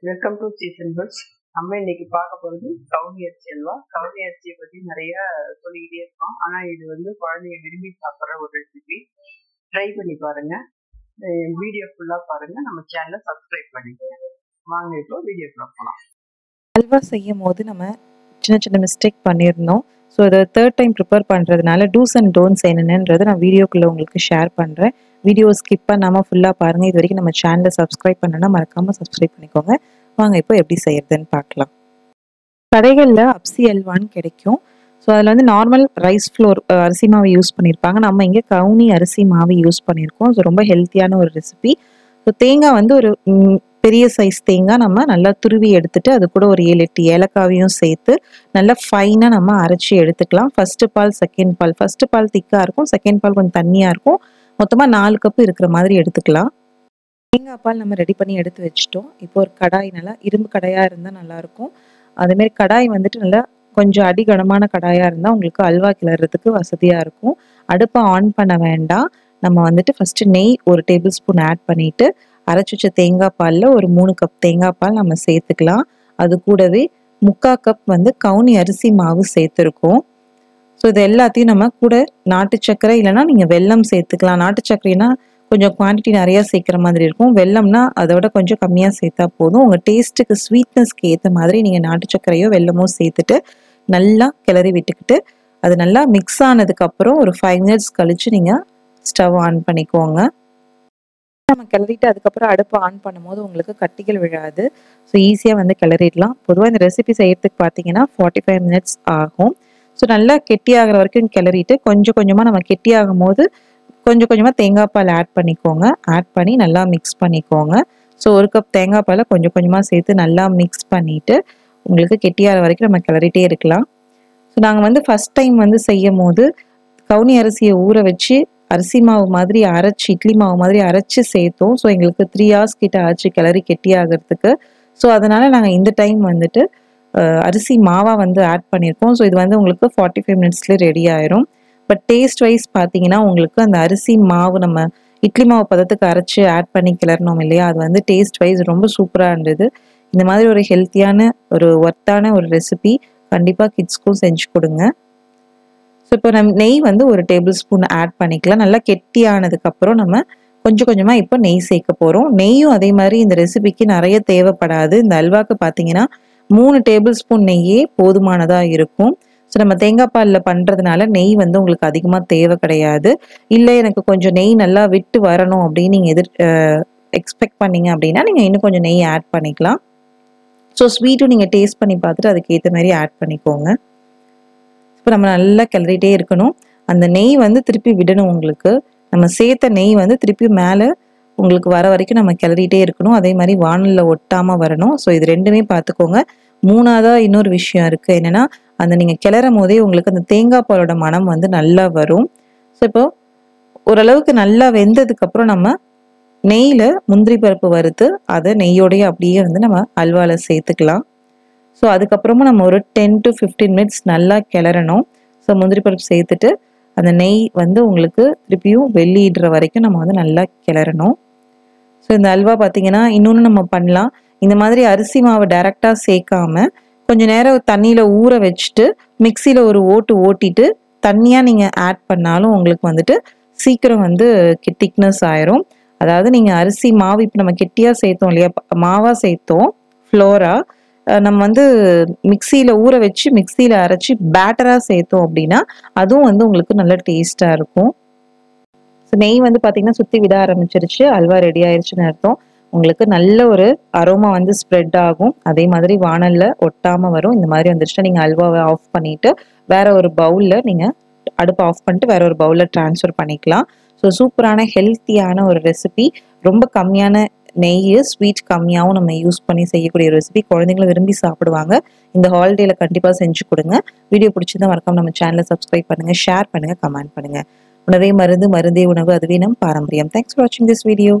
Welcome to season puts. நம்ம இன்னைக்கு பார்க்க போகிறது கவுனி அரிசி அல்வா. கவுனி அரிசியை பற்றி நிறைய சொல்லிக்கிட்டே இருக்கோம். ஆனால் இது வந்து குழந்தைங்க விரும்பி சாப்பிட்ற ஒரு ரெசிபி. ட்ரை பண்ணி பாருங்க. வீடியோ ஃபுல்லாக பாருங்க. நம்ம சேனலை சப்ஸ்கிரைப் பண்ணிக்கோங்க. வாங்க இப்போ வீடியோக்குள்ள போகலாம். அல்வா செய்யும் போது நம்ம சின்ன சின்ன மிஸ்டேக் பண்ணியிருந்தோம். ஸோ இதை தேர்ட் டைம் ப்ரிப்பேர் பண்ணுறதுனால டூஸ் அண்ட் டோன்ட்ஸ் என்னென்னன்றதை நான் வீடியோக்குள்ளே உங்களுக்கு ஷேர் பண்ணுறேன். வீடியோ ஸ்கிப் பண்ணாமல் ஃபுல்லாக பாருங்கள். இது வரைக்கும் நம்ம சேனலை சப்ஸ்கிரைப் பண்ணணும்னா மறக்காமல் சப்ஸ்கிரைப் பண்ணிக்கோங்க. வாங்க இப்போ எப்படி செய்யறதுன்னு பார்க்கலாம். கடைகளில் அப்சி அல்வான்னு கிடைக்கும். ஸோ அதில் வந்து நார்மல் ரைஸ் ஃப்ளோர் அரிசி மாவு யூஸ் பண்ணியிருப்பாங்க. நம்ம இங்கே கவுனி அரிசி மாவு யூஸ் பண்ணியிருக்கோம். ஸோ ரொம்ப ஹெல்த்தியான ஒரு ரெசிபி. ஸோ தேங்காய் வந்து ஒரு பெரிய சைஸ் தேங்காய் நம்ம நல்லா துருவி எடுத்துட்டு அது கூட ஒரு 7-8 ஏலக்காவையும் சேர்த்து நல்லா ஃபைனாக நம்ம அரைச்சி எடுத்துக்கலாம். ஃபர்ஸ்ட் பால், செகண்ட் பால். ஃபர்ஸ்ட் பால் திக்காக இருக்கும், செகண்ட் பால் கொஞ்சம் தண்ணியாக இருக்கும். மொத்தமாக 4 கப்பு இருக்கிற மாதிரி எடுத்துக்கலாம். தேங்காய் பால் நம்ம ரெடி பண்ணி எடுத்து வச்சுட்டோம். இப்போ ஒரு கடாய், நல்லா இரும்பு கடாயாக இருந்தால் நல்லாயிருக்கும். அதேமாரி கடாய் வந்துட்டு நல்லா கொஞ்சம் அடிகனமான கடாயாக இருந்தால் உங்களுக்கு அல்வா கிளறதுக்கு வசதியாக இருக்கும். அடுப்பை ஆன் பண்ண வேண்டாம். நம்ம வந்துட்டு ஃபஸ்ட்டு நெய் 1 டேபிள் ஸ்பூன் ஆட் பண்ணிவிட்டு அரைச்சி வச்ச தேங்காய் பாலில் ஒரு 3 கப் தேங்காய் பால் நம்ம சேர்த்துக்கலாம். அது கூடவே 3/4 கப் வந்து கவுனி அரிசி மாவு சேர்த்துருக்கோம். ஸோ இது எல்லாத்தையும் நம்ம கூட நாட்டு சர்க்கரை இல்லைனா நீங்கள் வெல்லம் சேர்த்துக்கலாம். நாட்டு சர்க்கரைனா கொஞ்சம் குவான்டிட்டி நிறையா சேர்க்குற மாதிரி இருக்கும். வெல்லம்னா அதோட கொஞ்சம் கம்மியாக சேர்த்தா போதும். உங்கள் டேஸ்ட்டுக்கு ஸ்வீட்னஸ்க்கு ஏற்ற மாதிரி நீங்கள் நாட்டு சர்க்கரையோ வெல்லமோ சேர்த்துட்டு நல்லா கிளறி விட்டுக்கிட்டு அது நல்லா மிக்ஸ் ஆனதுக்கப்புறம் ஒரு 5 மினிட்ஸ் கழித்து நீங்கள் ஸ்டவ் ஆன் பண்ணிக்கோங்க. நம்ம கிளறிட்டு அதுக்கப்புறம் அடுப்பை ஆன் பண்ணும்போது உங்களுக்கு கட்டிகள் விழாது. ஸோ ஈஸியாக வந்து கிளறிடலாம். பொதுவாக இந்த ரெசிபி செய்யறதுக்கு பார்த்தீங்கன்னா 45 மினிட்ஸ் ஆகும். ஸோ நல்லா கெட்டியாகிற வரைக்கும் கிளறிட்டு கொஞ்சம் கொஞ்சமாக நம்ம கெட்டியாகும் போது கொஞ்சம் கொஞ்சமாக தேங்காய் பால் ஆட் பண்ணிக்கோங்க. ஆட் பண்ணி நல்லா மிக்ஸ் பண்ணிக்கோங்க. ஸோ 1 கப் தேங்காய் பாலை கொஞ்சம் கொஞ்சமாக சேர்த்து நல்லா மிக்ஸ் பண்ணிவிட்டு உங்களுக்கு கெட்டியாகிற வரைக்கும் நம்ம கிளறிட்டே இருக்கலாம். ஸோ நாங்கள் வந்து ஃபஸ்ட் டைம் வந்து செய்யும் போது கவுனி அரிசியை ஊற வச்சு அரிசி மாவு மாதிரி அரைச்சி, இட்லி மாவு மாதிரி அரைச்சி சேர்த்தோம். ஸோ எங்களுக்கு 3 hours கிட்ட ஆச்சு கிளறி கெட்டியாகிறதுக்கு. ஸோ அதனால் நாங்கள் இந்த டைம் வந்துட்டு அரிசி மாவாக வந்து ஆட் பண்ணியிருக்கோம். ஸோ இது வந்து உங்களுக்கு 45 மினிட்ஸ்லேயே ரெடி ஆயிரும். பட் டேஸ்ட் வைஸ் பார்த்தீங்கன்னா உங்களுக்கு அந்த அரிசி மாவு நம்ம இட்லி மாவு பதத்துக்கு அரைச்சி ஆட் பண்ணி கிளறணும் இல்லையா, அது வந்து டேஸ்ட் வைஸ் ரொம்ப சூப்பராக இருந்தது. இந்த மாதிரி ஒரு ஹெல்த்தியான ஒரு ஒர்த்தான ஒரு ரெசிபி கண்டிப்பாக கிட்ஸ்க்கும் செஞ்சு கொடுங்க. ஸோ இப்போ நம்ம நெய் வந்து 1 டேபிள் ஸ்பூன் ஆட் பண்ணிக்கலாம். நல்லா கெட்டியானதுக்கப்புறம் நம்ம கொஞ்சம் கொஞ்சமாக இப்போ நெய் சேர்க்க போகிறோம். நெய்யும் அதே மாதிரி இந்த ரெசிபிக்கு நிறைய தேவைப்படாது. இந்த அல்வாக்கு பார்த்தீங்கன்னா 3 டேபிள் ஸ்பூன் நெய்யே போதுமானதாக இருக்கும். ஸோ நம்ம தேங்காய் பாலில் பண்ணுறதுனால நெய் வந்து உங்களுக்கு அதிகமாக தேவை கிடையாது. இல்லை எனக்கு கொஞ்சம் நெய் நல்லா விட்டு வரணும் அப்படின்னு நீங்கள் எக்ஸ்பெக்ட் பண்ணீங்க அப்படின்னா நீங்கள் இன்னும் கொஞ்சம் நெய் ஆட் பண்ணிக்கலாம். ஸோ ஸ்வீட்டும் நீங்கள் டேஸ்ட் பண்ணி பார்த்துட்டு அதுக்கேற்ற மாதிரி ஆட் பண்ணிக்கோங்க. இப்போ நம்ம நல்லா கிளறிட்டே இருக்கணும். அந்த நெய் வந்து திருப்பி விடணும். உங்களுக்கு நம்ம சேர்த்த நெய் வந்து திருப்பி மேலே உங்களுக்கு வர வரைக்கும் நம்ம கிளறிட்டே இருக்கணும். அதே மாதிரி வானலில் ஒட்டாமல் வரணும். ஸோ இது ரெண்டுமே பார்த்துக்கோங்க. 3ஆவதாக இன்னொரு விஷயம் இருக்குது. என்னென்னா அந்த நீங்கள் கிளறும் போதே உங்களுக்கு அந்த தேங்காய் பாலோட மனம் வந்து நல்லா வரும். ஸோ இப்போ ஓரளவுக்கு நல்லா வெந்ததுக்கப்புறம் நம்ம நெய்யில் முந்திரி பருப்பு வறுத்து அதை நெய்யோடையே அப்படியே வந்து நம்ம அல்வாவில் சேர்த்துக்கலாம். ஸோ அதுக்கப்புறமா நம்ம ஒரு 10 to 15 மினிட்ஸ் நல்லா கிளறணும். ஸோ முந்திரி பருப்பு சேர்த்துட்டு அந்த நெய் வந்து உங்களுக்கு திருப்பியும் வெளியிடுற வரைக்கும் நம்ம வந்து நல்லா கிளறணும். ஸோ இந்த அல்வா பார்த்தீங்கன்னா இன்னொன்று நம்ம பண்ணலாம். இந்த மாதிரி அரிசி மாவை டைரெக்டாக சேர்க்காம கொஞ்சம் நேரம் தண்ணியில் ஊற வச்சுட்டு மிக்சியில் ஒரு ஓட்டிட்டு தண்ணியாக நீங்கள் ஆட் பண்ணாலும் உங்களுக்கு வந்துட்டு சீக்கிரம் வந்து திக்னஸ் ஆயிரும். அதாவது நீங்கள் அரிசி மாவு இப்போ நம்ம கெட்டியாக சேர்த்தோம் இல்லையா, மாவாக சேர்த்தோம் ஃப்ளோராக, நம்ம வந்து மிக்சியில் ஊற வச்சு மிக்சியில் அரைச்சி பேட்டராக சேர்த்தோம் அப்படின்னா அதுவும் வந்து உங்களுக்கு நல்ல டேஸ்ட்டாக இருக்கும். ஸோ நெய் வந்து பார்த்தீங்கன்னா சுற்றி விட ஆரம்பிச்சிருச்சு. அல்வா ரெடி ஆயிடுச்சுன்னு அர்த்தம். உங்களுக்கு நல்ல ஒரு அரோமா வந்து ஸ்ப்ரெட் ஆகும். அதே மாதிரி வானலில் ஒட்டாமல் வரும். இந்த மாதிரி வந்துச்சுன்னா நீங்கள் அல்வாவை ஆஃப் பண்ணிவிட்டு வேற ஒரு பவுலில் நீங்கள் அடுப்பை ஆஃப் பண்ணிட்டு வேற ஒரு பவுலில் ட்ரான்ஸ்ஃபர் பண்ணிக்கலாம். ஸோ சூப்பரான ஹெல்த்தியான ஒரு ரெசிபி. ரொம்ப கம்மியான நெய், ஸ்வீட் கம்மியாகவும் நம்ம யூஸ் பண்ணி செய்யக்கூடிய ரெசிபி. குழந்தைங்களும் விரும்பி சாப்பிடுவாங்க. இந்த ஹாலிடேல கண்டிப்பாக செஞ்சு கொடுங்க. வீடியோ பிடிச்சிருந்தா மறக்காம நம்ம சேனலை சப்ஸ்கிரைப் பண்ணுங்கள், ஷேர் பண்ணுங்கள், கமெண்ட் பண்ணுங்கள். உணவே மருந்து, மருந்தே உணவு, அதுவே நம் பாரம்பரியம். தேங்க்ஸ் ஃபார் வாட்சிங் திஸ் வீடியோ.